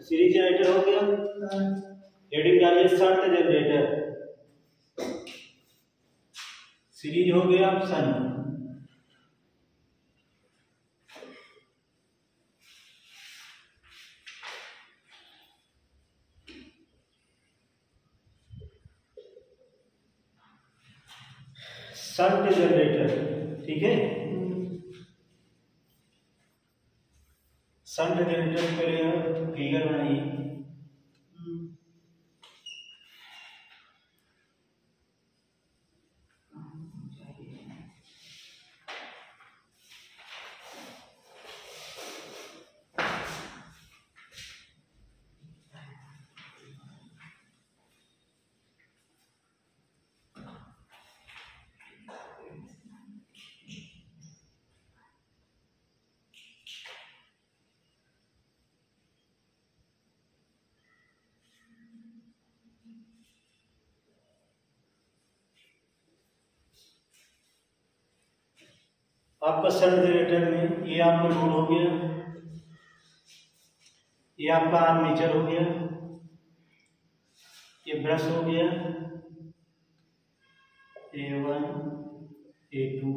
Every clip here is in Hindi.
सीरीज जनरेटर हो गया, हेडिंग डालिए शंट जनरेटर, सीरीज हो गया शंट। शंट जनरेटर, ठीक है। शंट जनरेटर के लिए फिगर बनाइए। आपका शंट जनरेटर में ये आपका लोड हो गया, ये आपका आर्मेचर हो गया, ये ब्रश हो गया, A1 A2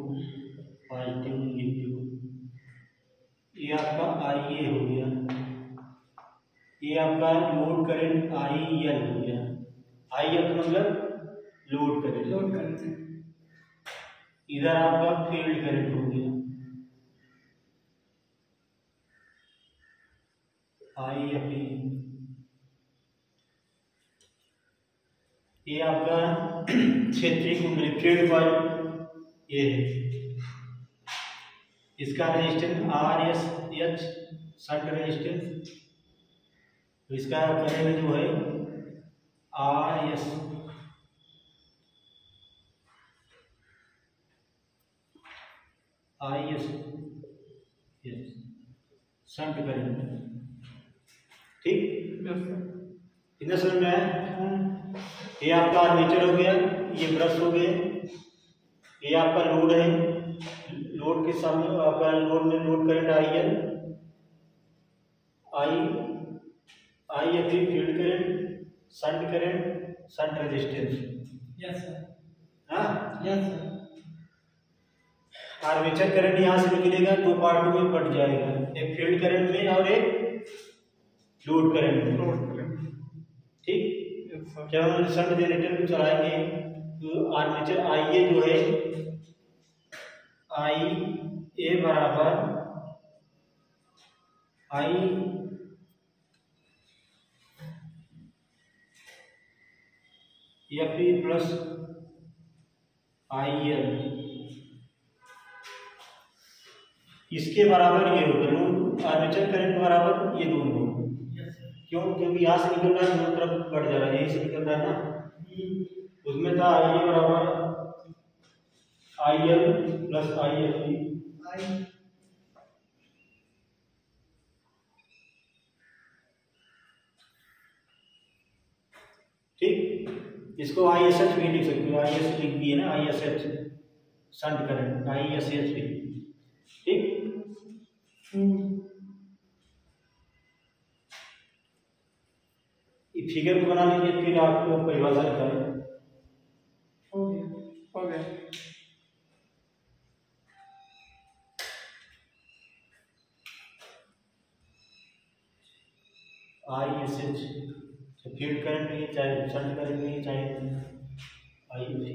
पॉजिटिव नेगेटिव, ये आपका IA हो गया, ये आपका लोड करंट IL हो गया। IL मतलब लोड करंट। इधर आपका फील्ड करंट हो गया, IFE। ये आपका क्षेत्रीय कुंडली फील्ड कॉइल ये है, इसका रेजिस्टेंस RSH शंट रेजिस्टेंस, तो इसका करेंगे जो है RS IS शंट करंट, ठीक। इतना समझ में आया। ये आपका आर्मेचर हो गया, ये ब्रश हो गए, ये आपका लोड है, लोड के सामने आपका लोड में load current IFE field current, shunt current, shunt resistance. Yes sir. हाँ यस सर। आर्मेचर करंट यहाँ से निकलेगा, दो पार्टों में बट जाएगा, एक फील्ड करंट में और एक लोड करंट में, ठीक। जब हम शंट जनरेटर को चलाएंगे तो आर्मेचर IA जो है IA बराबर IFE प्लस IL, इसके बराबर ये होगा, लोड आर्मेचर करंट बराबर ये दोनों होगा। क्यों? क्योंकि यहाँ से निकल रहा है, दोनों तरफ बढ़ जा रहा है, यही से निकल रहा है ना, उसमें था IA बराबर IL प्लस IFE, ठीक। इसको ISH भी लिख सकते हो, IS लिख दिए ना, ISH शंट करंट, ISH भी, ठीक। फिगर को बना लीजिए, फिर आपको परिभाषा निकालें। हो गया। ISH फील्ड करंट नहीं, चाहे शंट करंट नहीं, चाहे IFE।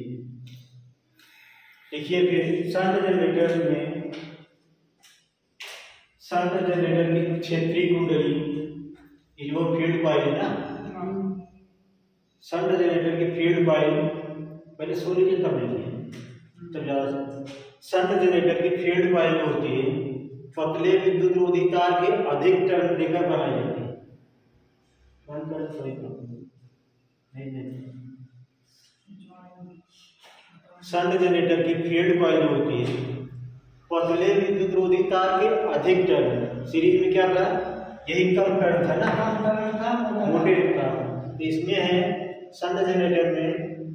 देखिए फिर शंट जनरेटर में, शंट जनरेटर की क्षेत्रीय कुंडली, ये जो फील्ड कॉइल है ना, शंट जनरेटर की फील्ड कॉइल पहले सो लीजिए तब लिखिए, तब ज्यादा। शंट जनरेटर की फील्ड कॉइल जो होती है पतले विद्युत रोधी तार के अधिक टर्न देकर बनाई जाती है। शंट जनरेटर की फील्ड कॉइल जो होती है पतले विद्युत रोधी तार के अधिक टर्न, सीरीज में क्या था, यही कम टर्न था ना, मोटे था, तो इसमें है शंट जनरेटर में,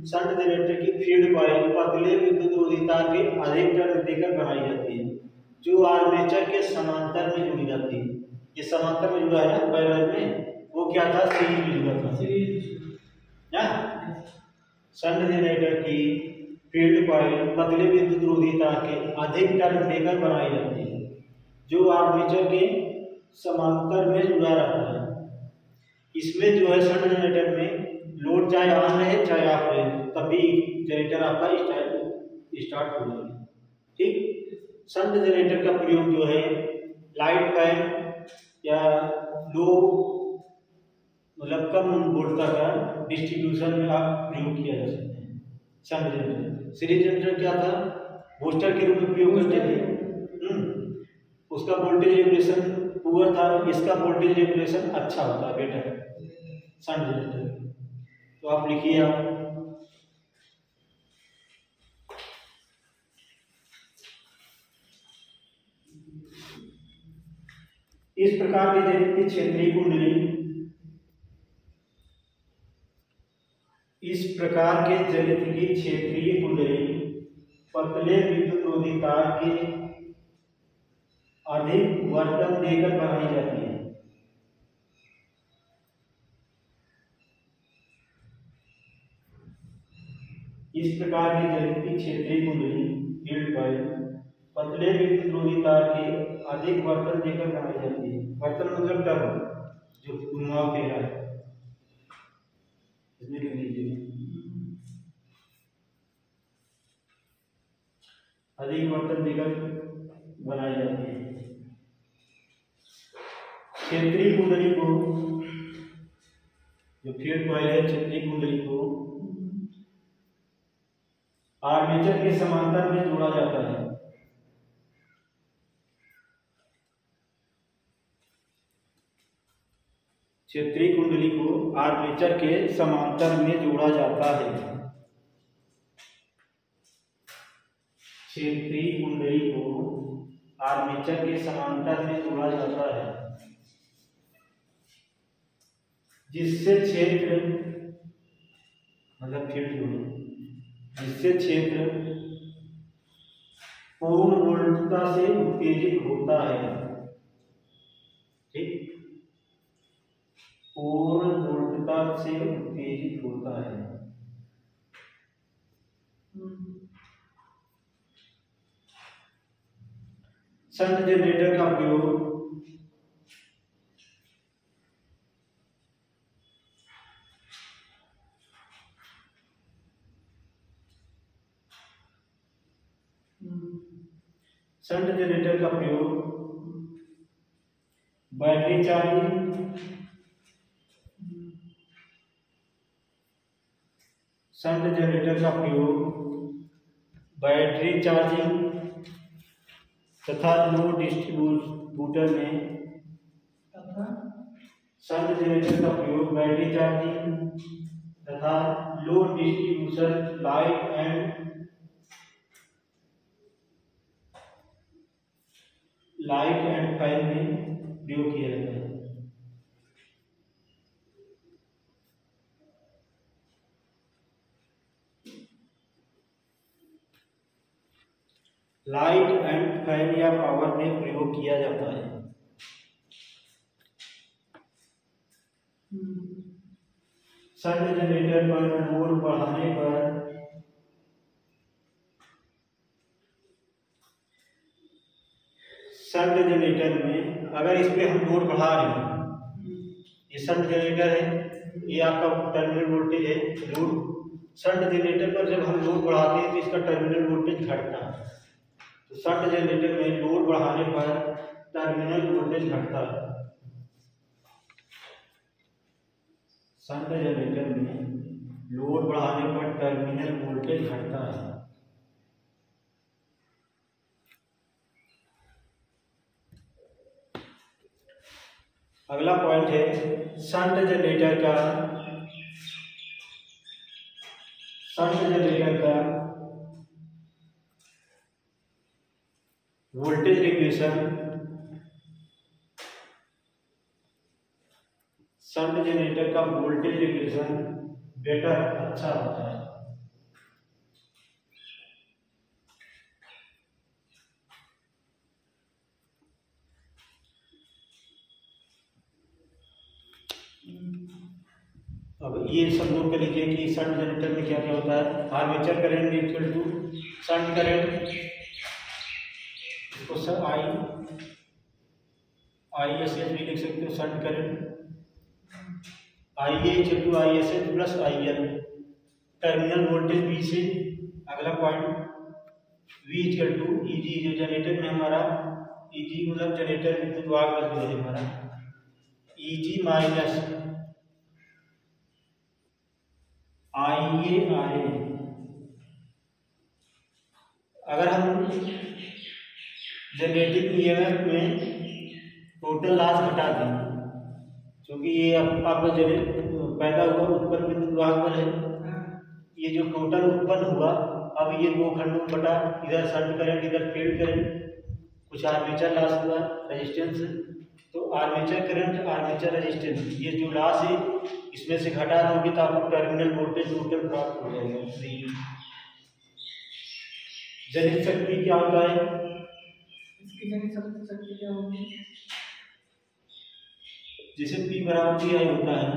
शंट जनरेटर की फील्ड कॉइल पतले विद्युत रोधी तार के अधिक टर्न देकर बनाई जाती है, जो आर्मेचर के समांतर में जुड़ी जाती है। ये समांतर में जुड़ा है ना पैरेलल में, वो क्या था, सीरीज में जुड़ा था ना। शंट जनरेटर की फील्ड कॉइल पतले विद्युत रोधी तार के अधिक टर्न देकर बनाई जाती है, जो आर्मेचर के समांतर में जुड़ा रहता है। इसमें जो है शंट जनरेटर में लोड चाहे ऑन रहे चाहे ऑफ रहे, तभी जनरेटर आपका स्टार्ट हो जाएगा। ठीक, शंट जनरेटर का प्रयोग जो है लाइट फैन या लो मतलब कम वोल्टता का डिस्ट्रीब्यूशन में आप प्रयोग किया जा सकते हैं। शंट जनरेटर, सीरीज जनरेटर क्या था, बूस्टर के रूप में प्रयोग करते थे। उसका वोल्टेज रेगुलेशन पुअर था, इसका वोल्टेज रेगुलेशन अच्छा होता है, बेटर शंट जनरेटर। तो आप लिखिए आप इस प्रकार की जनित की क्षेत्रीय कुंडली, इस प्रकार के जनित की क्षेत्रीय कुंडली पतले विद्युत रोधी तार के अधिक वर्तन देकर बनाई जाती है। इस प्रकार की जनित की क्षेत्रीय कुंडली फील्ड कॉइल पतले विद्युत रोधी तार के अधिक वर्तन देकर बनाई जाती है। वर्तन मतलब टर्न, जो घुमाव दे रहा है, इसमें लिख लीजिए अधिक वर्तन देकर बनाई जाती है। क्षेत्रीय कुंडली को, जो फील्ड कॉइल है, क्षेत्रीय कुंडली को आर्मेचर के समांतर में जोड़ा जाता है। क्षेत्रीय कुंडली को आर्मेचर के समांतर में जोड़ा जाता है। क्षेत्रीय कुंडली को आर्मेचर के समांतर में जोड़ा जाता है, जिससे क्षेत्र मतलब फील्ड जो है, जिससे क्षेत्र पूर्ण वोल्टता से उत्तेजित होता है। ठीक, पूर्ण वोल्टता से उत्तेजित होता है। शंट जनरेटर का प्रयोग शंट जनरेटर का प्रयोग बैटरी चार्जिंग, शंट जनरेटर का प्रयोग बैटरी चार्जिंग तथा लो डिस्ट्रीब्यूटर में, शंट जनरेटर का प्रयोग बैटरी चार्जिंग तथा लो डिस्ट्रीब्यूशन लाइट एंड फैन में प्रयोग किया जाता है। लाइट एंड फैन या पावर में प्रयोग किया जाता है। शंट जनरेटर पर लोड बढ़ाने पर शंट जनरेटर में अगर इस पे हम लोड बढ़ा रहे हैं, ये शंट जनरेटर है, ये आपका टर्मिनल वोल्टेज है लोड। शंट जनरेटर पर जब हम लोड बढ़ाते हैं तो इसका टर्मिनल वोल्टेज घटता है। तो शंट जनरेटर में लोड बढ़ाने पर टर्मिनल वोल्टेज घटता है। शंट जनरेटर में लोड बढ़ाने पर टर्मिनल वोल्टेज घटता है। अगला पॉइंट है शंट जनरेटर का वोल्टेज रेगुलेशन। शंट जनरेटर का वोल्टेज रेगुलेशन बेटर अच्छा होता है। अब ये सब नोट कर लीजिए कि शंट जनरेटर में क्या क्या होता है। Armature current equal to shunt current, इसको सर आई एस एच भी लिख सकते हो, shunt current I A equal to I S H plus I L. Terminal voltage V से अगला point V equal to E G, जो जनरेटर में हमारा ई जी मतलब जनरेटर विद्युत वाहक बल जो है हमारा ई जी minus I A R A. अगर हम जनरेटिंग ईएमएफ में टोटल लॉस घटा दें, क्योंकि ये आपका पैदा हुआ उत्पन्न विद्युत वाहक बल है, ये जो टोटल उत्पन्न हुआ, अब ये दो खंडों में बटा, इधर शंट करंट इधर फील्ड करंट, कुछ आर्मेचर लॉस हुआ रेजिस्टेंस, तो आर्मेचर करंट आर्मेचर रेजिस्टेंस ये जो लॉस है इसमें से घटा दोगे तो आपको टर्मिनल वोल्टेज टोटल प्राप्त हो जाएगा। जनित शक्ति क्या होता है? इसकी जनित शक्ति क्या होगी? जैसे P बराबर P आई होता है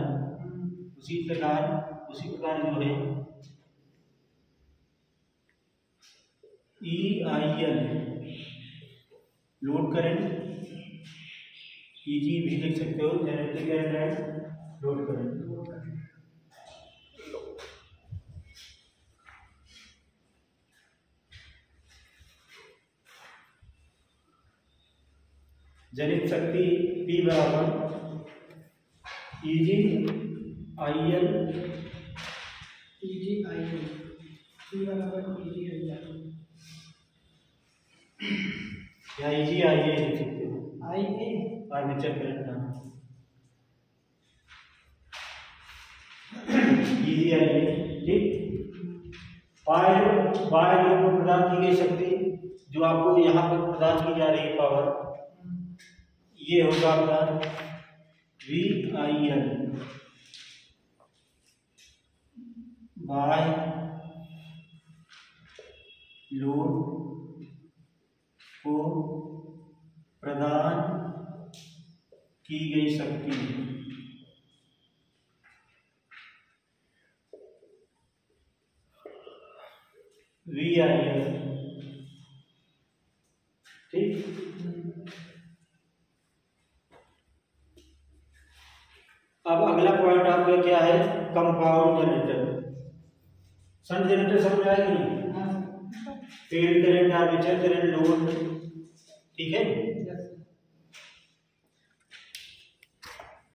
उसी प्रकार जो है E I L load current, E G भी लिख सकते हो, जनरेटिंग करंट है लोड करंट। जनित शक्ति P बराबर E G I L, E G I L, P बराबर ई जी आई एल या ई जी आई ए लिख सकते हो, आई ए आर्मेचर करंट का ई जी आई ए। ठीक, बाय लोड में प्रदान की गई शक्ति जो आपको यहाँ पर प्रदान की जा रही है पावर, ये होगा आपका V I L by load को प्रदान की गई शक्ति। V I L. ठीक, अब अगला पॉइंट आपका क्या है? Compound generator. शंट जनरेटर समझ आएगी? Field current armature current load, ठीक है।